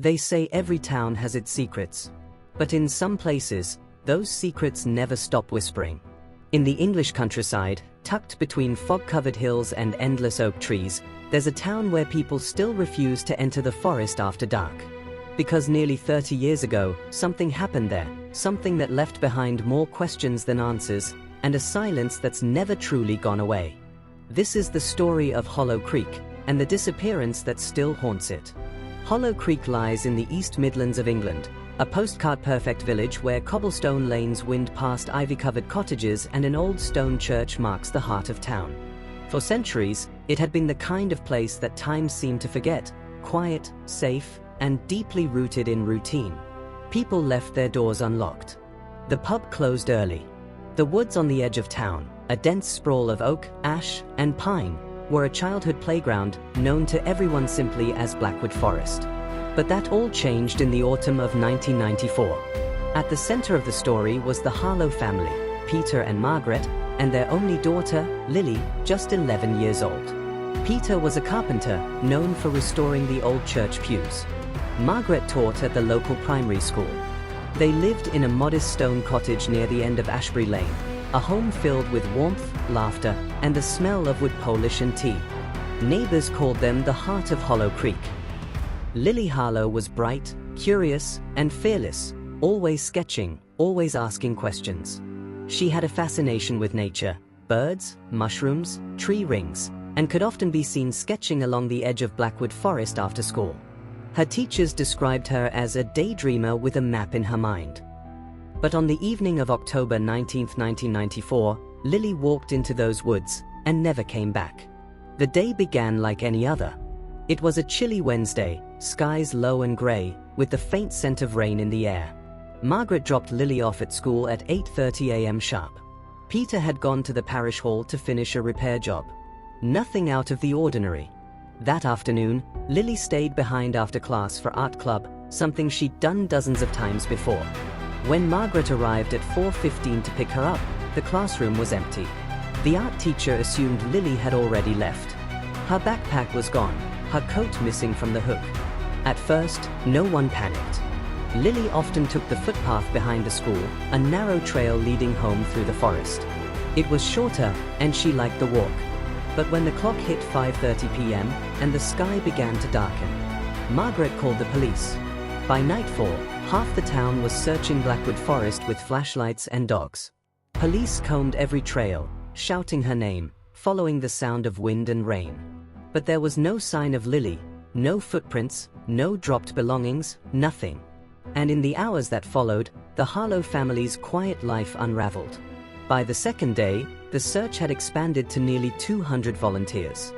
They say every town has its secrets. But in some places, those secrets never stop whispering. In the English countryside, tucked between fog-covered hills and endless oak trees, there's a town where people still refuse to enter the forest after dark. Because nearly 30 years ago, something happened there, something that left behind more questions than answers, and a silence that's never truly gone away. This is the story of Hollow Creek, and the disappearance that still haunts it. Hollow Creek lies in the East Midlands of England, a postcard-perfect village where cobblestone lanes wind past ivy-covered cottages and an old stone church marks the heart of town. For centuries, it had been the kind of place that time seemed to forget, quiet, safe, and deeply rooted in routine. People left their doors unlocked. The pub closed early. The woods on the edge of town, a dense sprawl of oak, ash, and pine, were a childhood playground known to everyone simply as Blackwood Forest. But that all changed in the autumn of 1994. At the center of the story was the Harlow family, Peter and Margaret, and their only daughter, Lily, just 11 years old. Peter was a carpenter, known for restoring the old church pews. Margaret taught at the local primary school. They lived in a modest stone cottage near the end of Ashbury Lane, a home filled with warmth, laughter, and the smell of wood polish and tea. Neighbors called them the heart of Hollow Creek. Lily Harlow was bright, curious, and fearless, always sketching, always asking questions. She had a fascination with nature, birds, mushrooms, tree rings, and could often be seen sketching along the edge of Blackwood Forest after school. Her teachers described her as a daydreamer with a map in her mind. But on the evening of October 19, 1994, Lily walked into those woods and never came back. The day began like any other. It was a chilly Wednesday, skies low and grey, with the faint scent of rain in the air. Margaret dropped Lily off at school at 8:30 a.m. sharp. Peter had gone to the parish hall to finish a repair job. Nothing out of the ordinary. That afternoon, Lily stayed behind after class for art club, something she'd done dozens of times before. When Margaret arrived at 4:15 to pick her up, the classroom was empty. The art teacher assumed Lily had already left. Her backpack was gone, her coat missing from the hook. At first, no one panicked. Lily often took the footpath behind the school, a narrow trail leading home through the forest. It was shorter, and she liked the walk. But when the clock hit 5:30 p.m. and the sky began to darken, Margaret called the police. By nightfall, half the town was searching Blackwood Forest with flashlights and dogs. Police combed every trail, shouting her name, following the sound of wind and rain. But there was no sign of Lily, no footprints, no dropped belongings, nothing. And in the hours that followed, the Harlow family's quiet life unraveled. By the second day, the search had expanded to nearly 200 volunteers.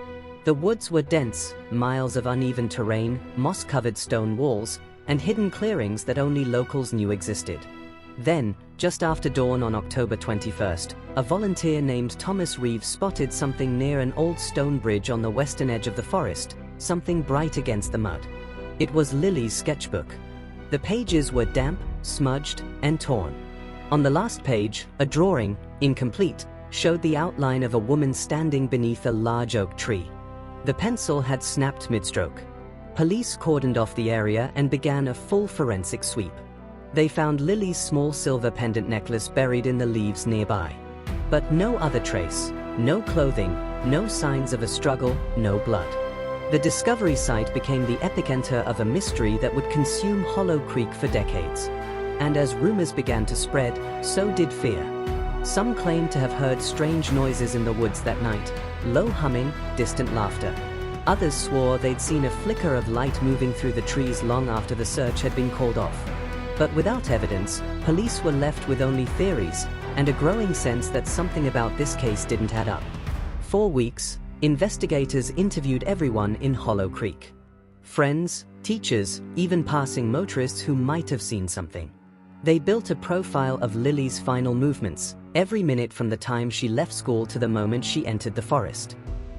The woods were dense, miles of uneven terrain, moss-covered stone walls, and hidden clearings that only locals knew existed. Then, just after dawn on October 21st, a volunteer named Thomas Reeves spotted something near an old stone bridge on the western edge of the forest, something bright against the mud. It was Lily's sketchbook. The pages were damp, smudged, and torn. On the last page, a drawing, incomplete, showed the outline of a woman standing beneath a large oak tree. The pencil had snapped mid-stroke. Police cordoned off the area and began a full forensic sweep. They found Lily's small silver pendant necklace buried in the leaves nearby. But no other trace, no clothing, no signs of a struggle, no blood. The discovery site became the epicenter of a mystery that would consume Hollow Creek for decades. And as rumors began to spread, so did fear. Some claimed to have heard strange noises in the woods that night, low humming, distant laughter. Others swore they'd seen a flicker of light moving through the trees long after the search had been called off. But without evidence, police were left with only theories, and a growing sense that something about this case didn't add up. For weeks, investigators interviewed everyone in Hollow Creek. Friends, teachers, even passing motorists who might have seen something. They built a profile of Lily's final movements, every minute from the time she left school to the moment she entered the forest.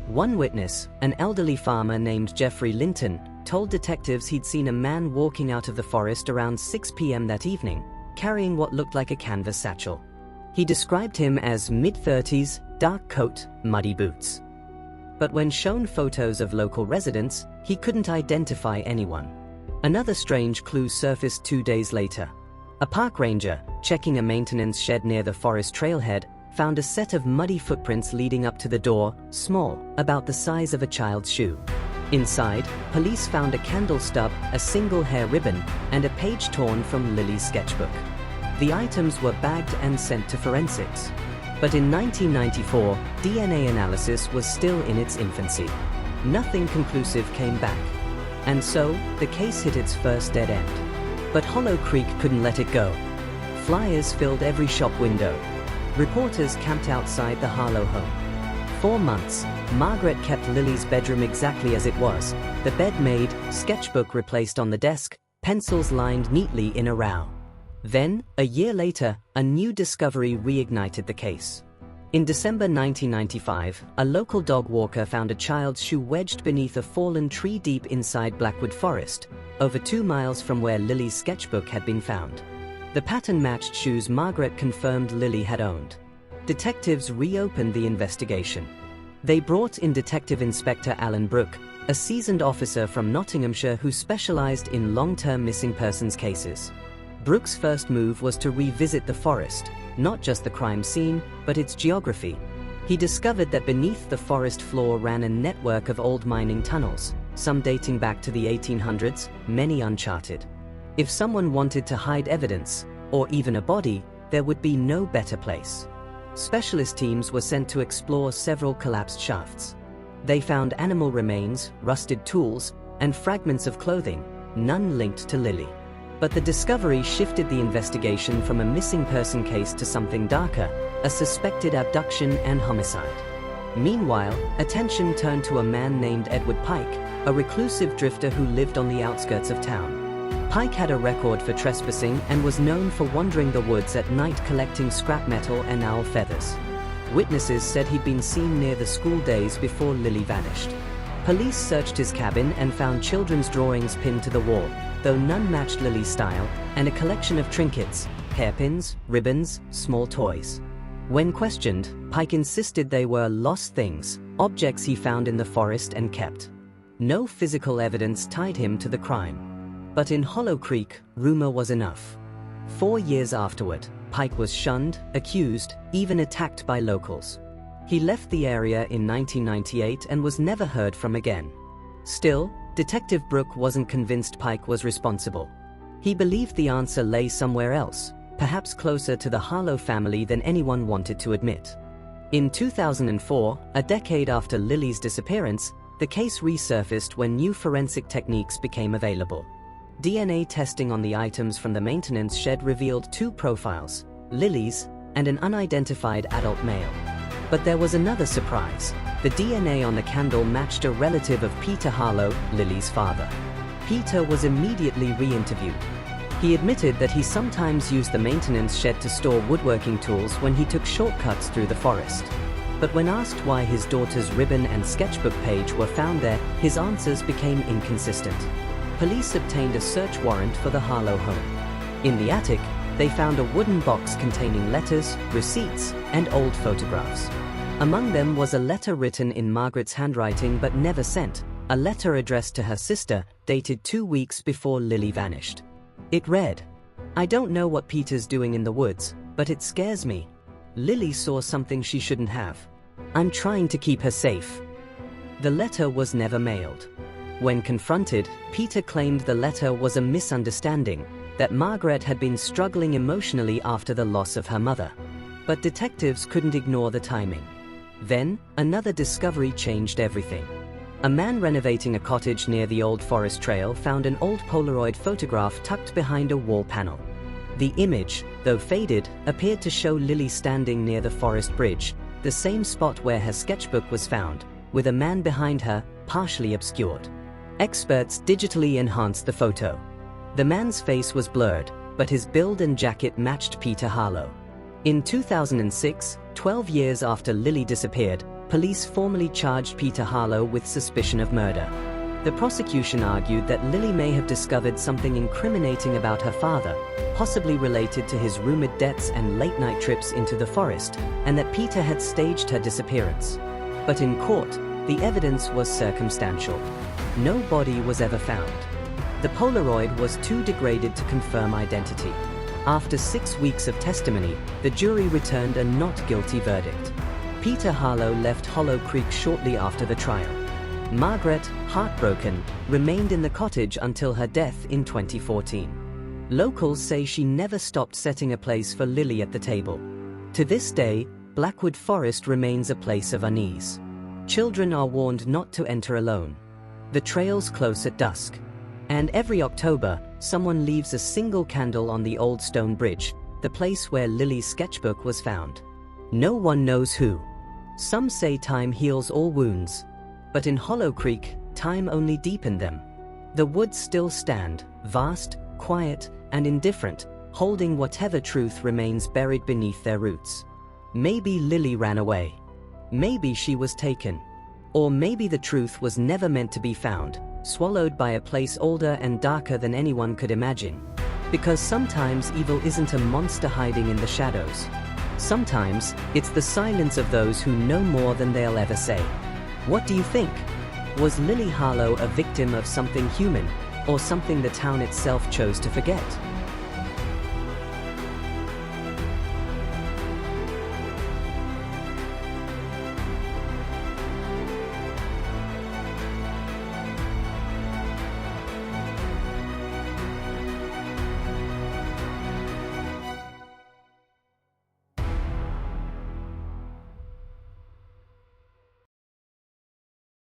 One witness, an elderly farmer named Jeffrey Linton, told detectives he'd seen a man walking out of the forest around 6 p.m. that evening, carrying what looked like a canvas satchel. He described him as mid-30s, dark coat, muddy boots. But when shown photos of local residents, he couldn't identify anyone. Another strange clue surfaced 2 days later. A park ranger, checking a maintenance shed near the forest trailhead, found a set of muddy footprints leading up to the door, small, about the size of a child's shoe. Inside, police found a candle stub, a single hair ribbon, and a page torn from Lily's sketchbook. The items were bagged and sent to forensics. But in 1994, DNA analysis was still in its infancy. Nothing conclusive came back. And so, the case hit its first dead end. But Hollow Creek couldn't let it go. Flyers filled every shop window. Reporters camped outside the Harlow home. 4 months, Margaret kept Lily's bedroom exactly as it was, the bed made, sketchbook replaced on the desk, pencils lined neatly in a row. Then, a year later, a new discovery reignited the case. In December 1995, a local dog walker found a child's shoe wedged beneath a fallen tree deep inside Blackwood Forest, over 2 miles from where Lily's sketchbook had been found. The pattern matched shoes Margaret confirmed Lily had owned. Detectives reopened the investigation. They brought in Detective Inspector Alan Brooke, a seasoned officer from Nottinghamshire who specialized in long-term missing persons cases. Brooke's first move was to revisit the forest, not just the crime scene, but its geography. He discovered that beneath the forest floor ran a network of old mining tunnels, some dating back to the 1800s, many uncharted. If someone wanted to hide evidence, or even a body, there would be no better place. Specialist teams were sent to explore several collapsed shafts. They found animal remains, rusted tools, and fragments of clothing, none linked to Lily. But the discovery shifted the investigation from a missing person case to something darker, a suspected abduction and homicide. Meanwhile, attention turned to a man named Edward Pike, a reclusive drifter who lived on the outskirts of town. Pike had a record for trespassing and was known for wandering the woods at night collecting scrap metal and owl feathers. Witnesses said he'd been seen near the school days before Lily vanished. Police searched his cabin and found children's drawings pinned to the wall, though none matched Lily's style, and a collection of trinkets, hairpins, ribbons, small toys. When questioned, Pike insisted they were lost things, objects he found in the forest and kept. No physical evidence tied him to the crime. But in Hollow Creek, rumor was enough. 4 years afterward, Pike was shunned, accused, even attacked by locals. He left the area in 1998 and was never heard from again. Still, Detective Brooke wasn't convinced Pike was responsible. He believed the answer lay somewhere else, perhaps closer to the Harlow family than anyone wanted to admit. In 2004, a decade after Lily's disappearance, the case resurfaced when new forensic techniques became available. DNA testing on the items from the maintenance shed revealed 2 profiles, Lily's and an unidentified adult male. But there was another surprise. The DNA on the candle matched a relative of Peter Harlow, Lily's father. Peter was immediately re-interviewed. He admitted that he sometimes used the maintenance shed to store woodworking tools when he took shortcuts through the forest. But when asked why his daughter's ribbon and sketchbook page were found there, his answers became inconsistent. Police obtained a search warrant for the Harlow home. In the attic, they found a wooden box containing letters, receipts, and old photographs. Among them was a letter written in Margaret's handwriting but never sent, a letter addressed to her sister, dated 2 weeks before Lily vanished. It read, "I don't know what Peter's doing in the woods, but it scares me. Lily saw something she shouldn't have. I'm trying to keep her safe." The letter was never mailed. When confronted, Peter claimed the letter was a misunderstanding, that Margaret had been struggling emotionally after the loss of her mother. But detectives couldn't ignore the timing. Then, another discovery changed everything. A man renovating a cottage near the old forest trail found an old Polaroid photograph tucked behind a wall panel. The image, though faded, appeared to show Lily standing near the forest bridge, the same spot where her sketchbook was found, with a man behind her, partially obscured. Experts digitally enhanced the photo. The man's face was blurred, but his build and jacket matched Peter Harlow. In 2006, 12 years after Lily disappeared, police formally charged Peter Harlow with suspicion of murder. The prosecution argued that Lily may have discovered something incriminating about her father, possibly related to his rumored debts and late-night trips into the forest, and that Peter had staged her disappearance. But in court, the evidence was circumstantial. No body was ever found. The Polaroid was too degraded to confirm identity. After 6 weeks of testimony, the jury returned a not guilty verdict. Peter Harlow left Hollow Creek shortly after the trial. Margaret, heartbroken, remained in the cottage until her death in 2014. Locals say she never stopped setting a place for Lily at the table. To this day, Blackwood Forest remains a place of unease. Children are warned not to enter alone. The trails close at dusk. And every October, someone leaves a single candle on the old stone bridge, the place where Lily's sketchbook was found. No one knows who. Some say time heals all wounds. But in Hollow Creek, time only deepened them. The woods still stand, vast, quiet, and indifferent, holding whatever truth remains buried beneath their roots. Maybe Lily ran away. Maybe she was taken. Or maybe the truth was never meant to be found, swallowed by a place older and darker than anyone could imagine. Because sometimes evil isn't a monster hiding in the shadows. Sometimes, it's the silence of those who know more than they'll ever say. What do you think? Was Lily Harlow a victim of something human, or something the town itself chose to forget?